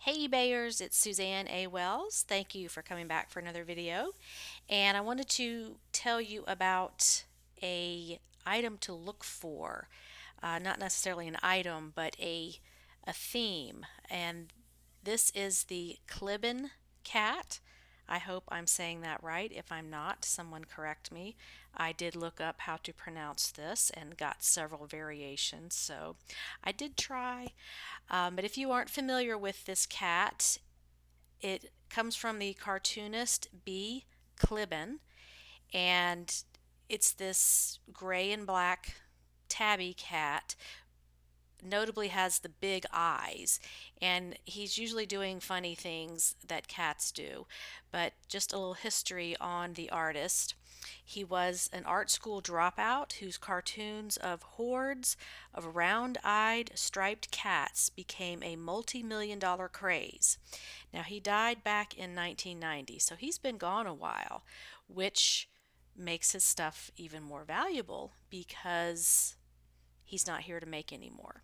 Hey eBayers, it's Suzanne A. Wells. Thank you for coming back for another video. And I wanted to tell you about a item to look for. Not necessarily an item, but a theme. And this is the Kliban cat. I hope I'm saying that right. If I'm not, someone correct me. I did look up how to pronounce this and got several variations, so I did try. But if you aren't familiar with this cat, it comes from the cartoonist B. Kliban, and it's this gray and black tabby cat, notably has the big eyes, and he's usually doing funny things that cats do. But just a little history on the artist. He was an art school dropout whose cartoons of hordes of round-eyed striped cats became a multi-million dollar craze. Now he died back in 1990, so he's been gone a while, which makes his stuff even more valuable because he's not here to make any more.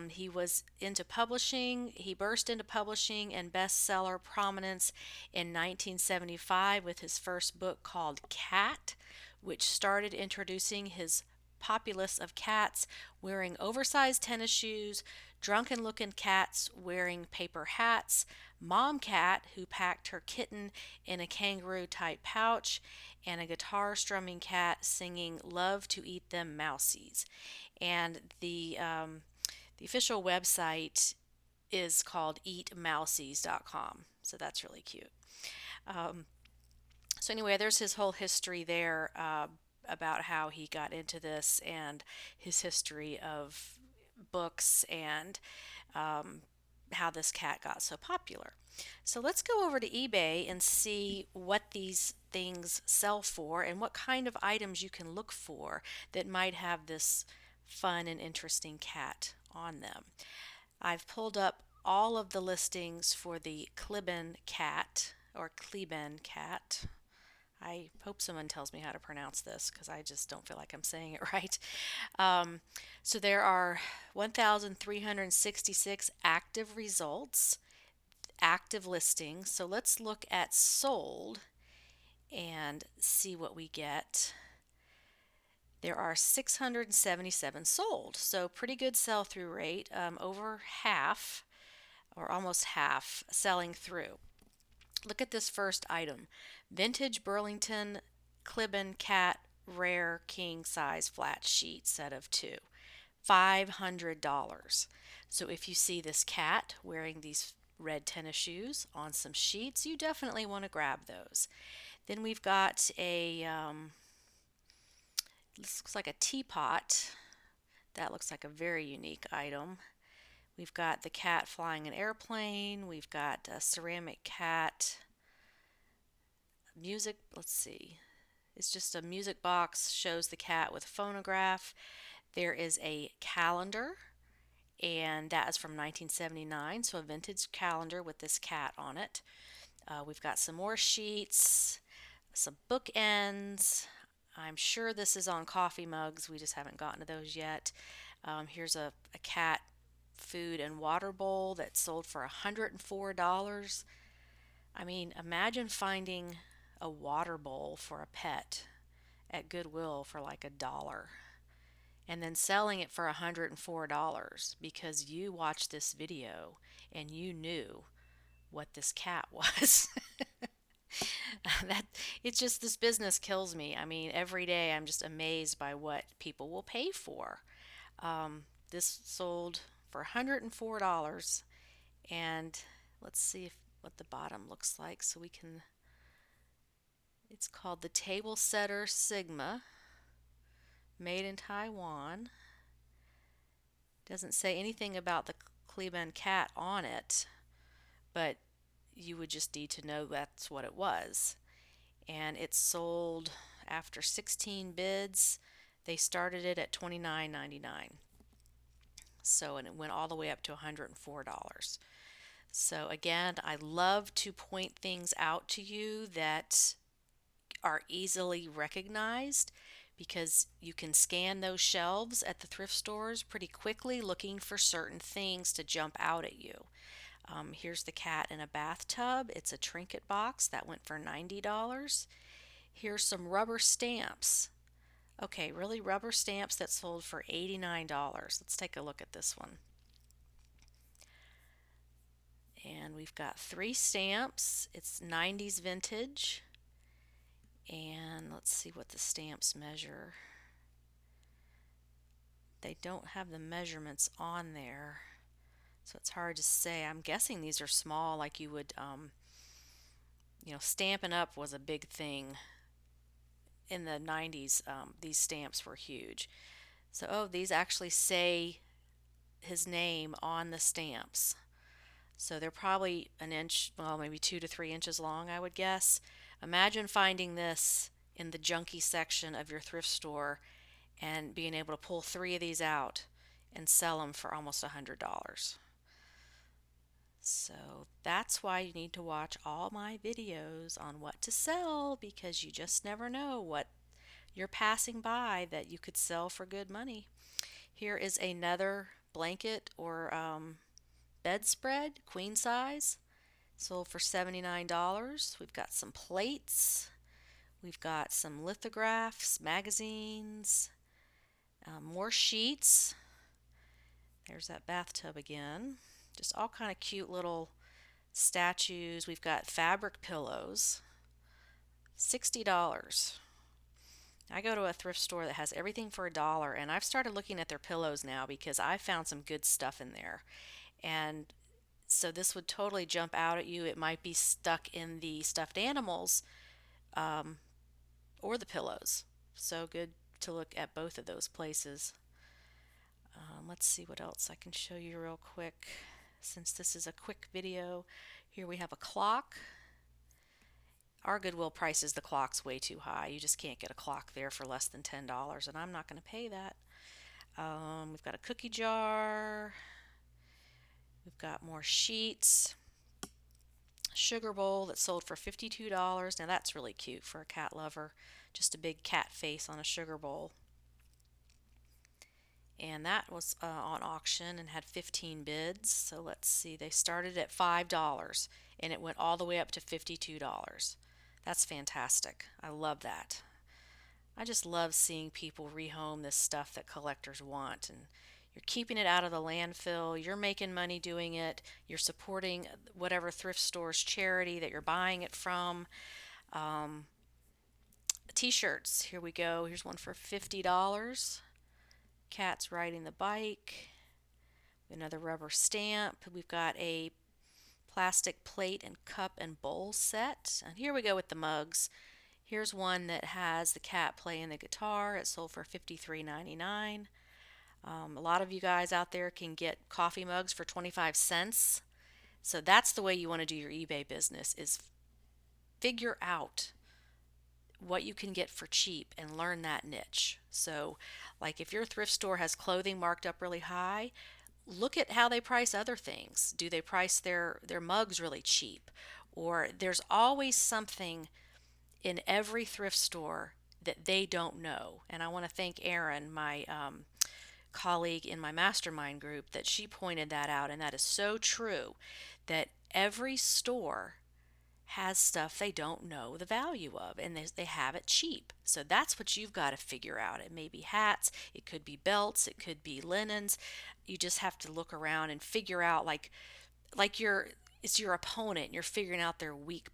He was into publishing. He burst into publishing and bestseller prominence in 1975 with his first book called Cat, which started introducing his populace of cats wearing oversized tennis shoes, drunken looking cats wearing paper hats, mom cat who packed her kitten in a kangaroo type pouch, and a guitar strumming cat singing Love to Eat Them Mousies. And the official website is called eatmousies.com. So that's really cute. Um, so, anyway, there's his whole history there about how he got into this and his history of books and um, how this cat got so popular. So, let's go over to eBay and see what these things sell for and what kind of items you can look for that might have this fun and interesting cat on them. I've pulled up all of the listings for the Kliban cat or Kliban cat. I hope someone tells me how to pronounce this because I just don't feel like I'm saying it right. Um, so there are 1,366 active results, active listings. So let's look at sold and see what we get. There are 677 sold, so pretty good sell through rate, over half or almost half selling through. Look at this first item, vintage Burlington Kliban cat rare king size flat sheet set of two, $500. So if you see this cat wearing these red tennis shoes on some sheets, you definitely want to grab those. Then we've got this looks like a teapot. That looks like a very unique item. We've got the cat flying an airplane. We've got a ceramic cat. Music, let's see. It's just a music box, shows the cat with a phonograph. There is a calendar, and that is from 1979, so a vintage calendar with this cat on it. We've got some more sheets, some bookends. I'm sure this is on coffee mugs. We just haven't gotten to those yet. Here's a cat food and water bowl that sold for $104. I mean, imagine finding a water bowl for a pet at Goodwill for like $1 and then selling it for $104 because you watched this video and you knew what this cat was. that it's just this business kills me. I mean, every day I'm just amazed by what people will pay for. This sold for $104, and let's see what the bottom looks like so we can. It's called the Table Setter Sigma, made in Taiwan. Doesn't say anything about the Kliban cat on it, but you would just need to know that's what it was. And it sold after 16 bids. They started it at $29.99. So, and it went all the way up to $104. So, again, I love to point things out to you that are easily recognized because you can scan those shelves at the thrift stores pretty quickly looking for certain things to jump out at you. Here's the cat in a bathtub. It's a trinket box that went for $90. Here's some rubber stamps. Okay, really rubber stamps that sold for $89. Let's take a look at this one. And we've got 3 stamps. It's 90s vintage. And let's see what the stamps measure. They don't have the measurements on there, so it's hard to say. I'm guessing these are small, like you would, Stampin' Up was a big thing in the 90s. These stamps were huge. So, oh, these actually say his name on the stamps. So they're probably an inch, well, maybe 2 to 3 inches long, I would guess. Imagine finding this in the junky section of your thrift store and being able to pull 3 of these out and sell them for almost $100. So that's why you need to watch all my videos on what to sell, because you just never know what you're passing by that you could sell for good money. Here is another blanket or bedspread, queen size, sold for $79. We've got some plates. We've got some lithographs, magazines, more sheets. There's that bathtub again. Just all kind of cute little statues. We've got fabric pillows, $60. I go to a thrift store that has everything for $1, and I've started looking at their pillows now because I found some good stuff in there. And so this would totally jump out at you. It might be stuck in the stuffed animals or the pillows. So good to look at both of those places. Let's see what else I can show you real quick. Since this is a quick video, here we have a clock. Our Goodwill prices the clocks way too high. You just can't get a clock there for less than $10, and I'm not going to pay that. We've got a cookie jar. We've got more sheets. Sugar bowl that sold for $52. Now that's really cute for a cat lover. Just a big cat face on a sugar bowl. And that was on auction and had 15 bids. So let's see, they started at $5 and it went all the way up to $52. That's fantastic. I love that. I just love seeing people rehome this stuff that collectors want, and you're keeping it out of the landfill, you're making money doing it, you're supporting whatever thrift store's charity that you're buying it from. T-shirts, here we go. Here's one for $50. Cat's riding the bike. Another rubber stamp. We've got a plastic plate and cup and bowl set. And here we go with the mugs. Here's one that has the cat playing the guitar. It sold for $53.99. A lot of you guys out there can get coffee mugs for 25 cents. So that's the way you want to do your eBay business, is figure out what you can get for cheap and learn that niche. So like if your thrift store has clothing marked up really high, look at how they price other things. Do they price their mugs really cheap? Or there's always something in every thrift store that they don't know. And I want to thank Erin, my colleague in my mastermind group, that she pointed that out. And that is so true, that every store has stuff they don't know the value of, and they have it cheap. So that's what you've got to figure out. It may be hats, it could be belts, it could be linens. You just have to look around and figure out, like it's your opponent. You're figuring out their weak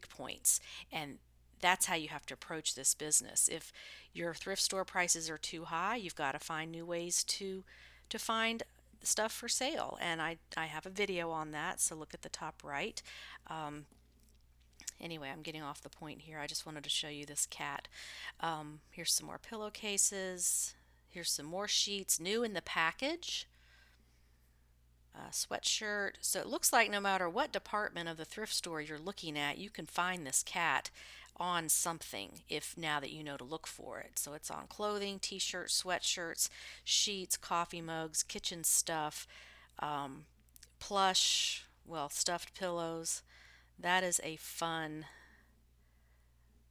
points, and that's how you have to approach this business. If your thrift store prices are too high, you've got to find new ways to find stuff for sale. And I have a video on that, so look at the top right. Anyway, I'm getting off the point here. I just wanted to show you this cat. Here's some more pillowcases. Here's some more sheets, new in the package. Sweatshirt. So it looks like no matter what department of the thrift store you're looking at, you can find this cat on something, if now that you know to look for it. So it's on clothing, t-shirts, sweatshirts, sheets, coffee mugs, kitchen stuff, plush, well, stuffed pillows. That is a fun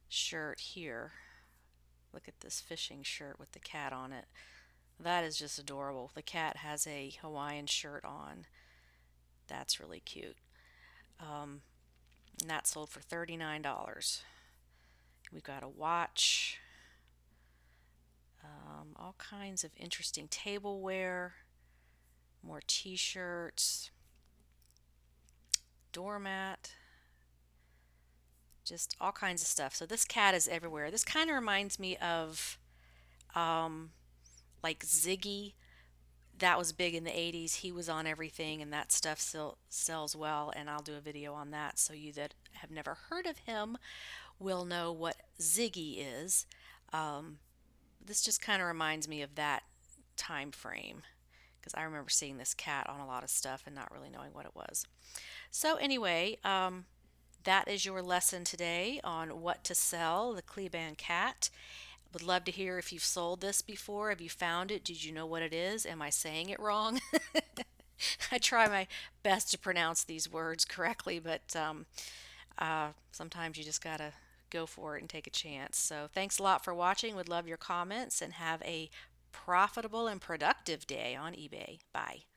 shirt here. Look at this fishing shirt with the cat on it. That is just adorable. The cat has a Hawaiian shirt on. That's really cute. And that sold for $39. We've got a watch, all kinds of interesting tableware, more t-shirts, doormat, just all kinds of stuff. So this cat is everywhere. This kind of reminds me of um, like Ziggy. That was big in the 80s. He was on everything, and that stuff still sells well. And I'll do a video on that so you that have never heard of him will know what Ziggy is. Um, this just kind of reminds me of that time frame because I remember seeing this cat on a lot of stuff and not really knowing what it was. So, anyway, that is your lesson today on what to sell the Kliban cat. Would love to hear if you've sold this before. Have you found it? Did you know what it is? Am I saying it wrong? I try my best to pronounce these words correctly, but sometimes you just gotta go for it and take a chance. So thanks a lot for watching. Would love your comments and have a profitable and productive day on eBay. Bye.